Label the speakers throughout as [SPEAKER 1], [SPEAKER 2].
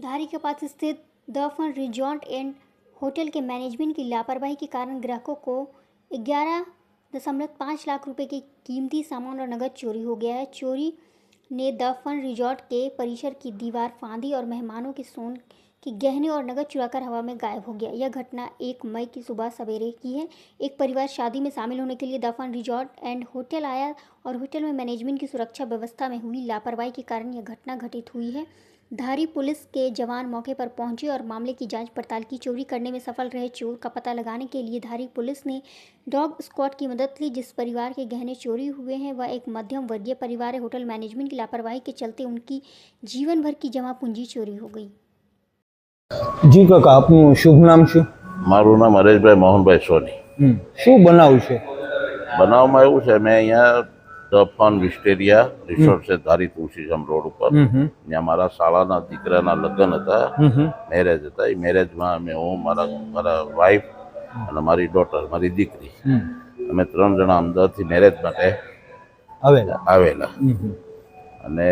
[SPEAKER 1] धारी के पास स्थित the fun resort and hotel के मैनेजमेंट की लापरवाही के कारण ग्राहकों को 11.5 लाख रुपए के कीमती सामान और नकद चोरी हो गया है। चोरी ने द फन रिजॉर्ट के परिसर की दीवार फांदी और मेहमानों के सोने के गहने और नकद चुराकर हवा में गायब हो गया। यह घटना 1 मई की सुबह सवेरे की है। एक परिवार शादी में शामिल होने के लिए the fun resort and hotel आया और होटल में मैनेजमेंट की सुरक्षा व्यवस्था में हुई लापरवाही के कारण यह घटना घटित हुई है। धारी पुलिस के जवान मौके पर पहुंचे और मामले की जांच पड़ताल की। चोरी करने में सफल रहे चोर का पता लगाने के लिए धारी पुलिस ने डॉग स्क्वाड की मदद ली। जिस परिवार के गहने चोरी हुए हैं वह एक मध्यम वर्गीय परिवार है। होटल मैनेजमेंट की लापरवाही के चलते उनकी जीवन भर की जमा पूंजी चोरी हो गई।
[SPEAKER 2] जी काका, आपનું શુભ નામ શું?
[SPEAKER 3] મારું નામ હરેશભાઈ મોહનભાઈ સોની.
[SPEAKER 2] શું બનાવ છે?
[SPEAKER 3] બનાવમાં એવું છે, મેં અહીંયા ધ ફન વિસ્ટેરિયા રિસોર્ટ છે ધારી તુલસીધામ રોડ ઉપર. ત્યાં મારા શાળાના દીકરાના લગ્ન હતા, મેરેજ હતા. એ મેરેજમાં હું મારા વાઈફ અને મારી ડોટર, મારી દીકરી, અમે 3 જણા અમદાવાદથી મેરેજ માટે આવેલા. અને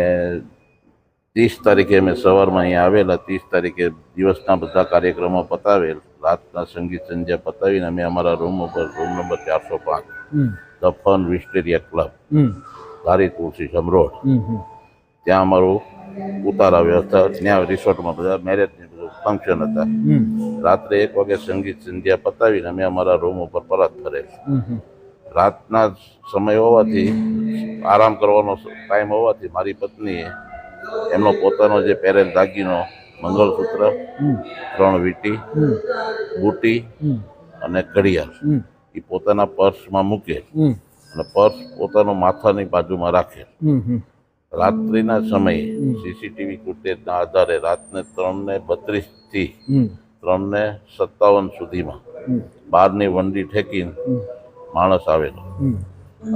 [SPEAKER 3] 30 તારીખે અમે સવારમાં અહીંયા આવેલા. 30 તારીખે દિવસના બધા કાર્યક્રમો પતાવેલ, રાતના સંગીત સંધ્યા પતાવીને અમે અમારા રૂમ ઉપર, room number 405 the fun wisteria club Dhari Tulsidham road, ત્યાં અમારું ઉતારા વ્યવસ્થા, ત્યાં રિસોર્ટમાં બધા મેરેજની બધું ફંક્શન હતા. રાત્રે 1 વાગે સંગીત સંધ્યા પતાવીને અમે અમારા રૂમ ઉપર પરત ફરેલ. રાતના સમય હોવાથી, આરામ કરવાનો ટાઈમ હોવાથી મારી પત્નીએ એમનો પોતાનો જે પહેરેલ દાગીનો, મંગળસૂત્ર, 3 વીંટી, બુટી અને ઘડિયાળ એ પોતાના પર્સમાં મૂકેલ અને પર્સ પોતાનો માથાની બાજુમાં રાખેલ. રાત્રિના સમયે સીસીટીવી ફૂટેજના આધારે રાતને 3:32 થી 3:57 સુધીમાં બહારની વંડી ઠેકીને માણસ આવેલો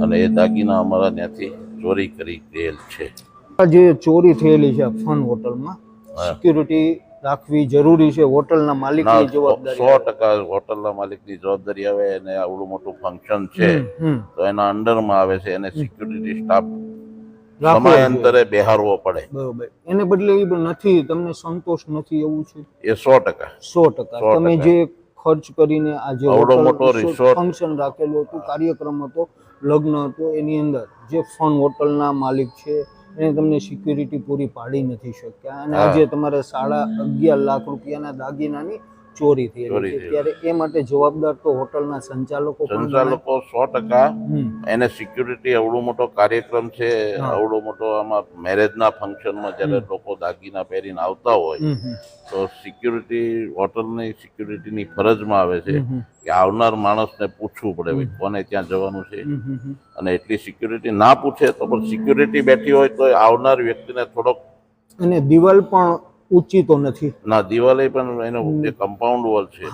[SPEAKER 3] અને એ દાગીના અમારા ત્યાંથી ચોરી કરી ગયેલ છે.
[SPEAKER 2] જે ચોરી થયેલી છે ફન હોટલમાં, સિક્યુરિટી રાખવી જરૂરી છે? હોટલના માલિકની જવાબદારી?
[SPEAKER 3] 100% હોટલના માલિકની જવાબદારી આવે. અને આવડું મોટું ફંક્શન છે તો એના અંડરમાં આવે છે, એને સિક્યુરિટી સ્ટાફ સમયાંતરે બેહારવો પડે.
[SPEAKER 2] બરોબર. એને બદલે એ નથી, તમને સંતોષ નથી એવું છે?
[SPEAKER 3] એ 100%.
[SPEAKER 2] તમે જે ખર્ચ કરીને આજે
[SPEAKER 3] આવડો મોટો રિસોર્ટ
[SPEAKER 2] ફંક્શન રાખેલું હતું, કાર્યક્રમ હતો, લગ્ન હતો, એની અંદર જે ફન હોટલના માલિક છે એને તમને સિક્યુરિટી પૂરી પાડી નથી શક્યા અને આજે તમારે 11.5 લાખ રૂપિયાના દાગીનાની ચોરી થયેલી છે. ત્યારે એ માટે જવાબદાર તો હોટલના સંચાલકો
[SPEAKER 3] 100%. એને સિક્યુરિટી, આવડો મોટો કાર્યક્રમ છે, આવડો મોટો આમાં મેરેજના ફંક્શનમાં જ્યારે લોકો દાગીના પહેરીને આવતા હોય તો સિક્યુરિટી, હોટલની સિક્યુરિટીની ફરજમાં આવે છે કે આવનાર માણસને પૂછવું પડે ભાઈ કોને ત્યાં જવાનું છે. અને એટલી સિક્યુરિટી ના પૂછે તો પણ સિક્યુરિટી બેઠી હોય તો આવનાર વ્યક્તિને થોડોક.
[SPEAKER 2] અને દિવાલ પણ ઊંચી તો નથી
[SPEAKER 3] ના, દિવાલે પણ એનો જે કમ્પાઉન્ડ વોલ છે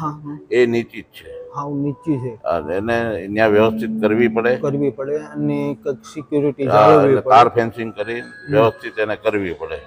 [SPEAKER 3] એ નીચી જ છે,
[SPEAKER 2] હાવ નીચી છે.
[SPEAKER 3] એને ત્યાં વ્યવસ્થિત કરવી પડે
[SPEAKER 2] અને સિક્યુરિટી જાળવવી પડે,
[SPEAKER 3] તાર ફેન્સિંગ કરી વ્યવસ્થિત એને કરવી પડે.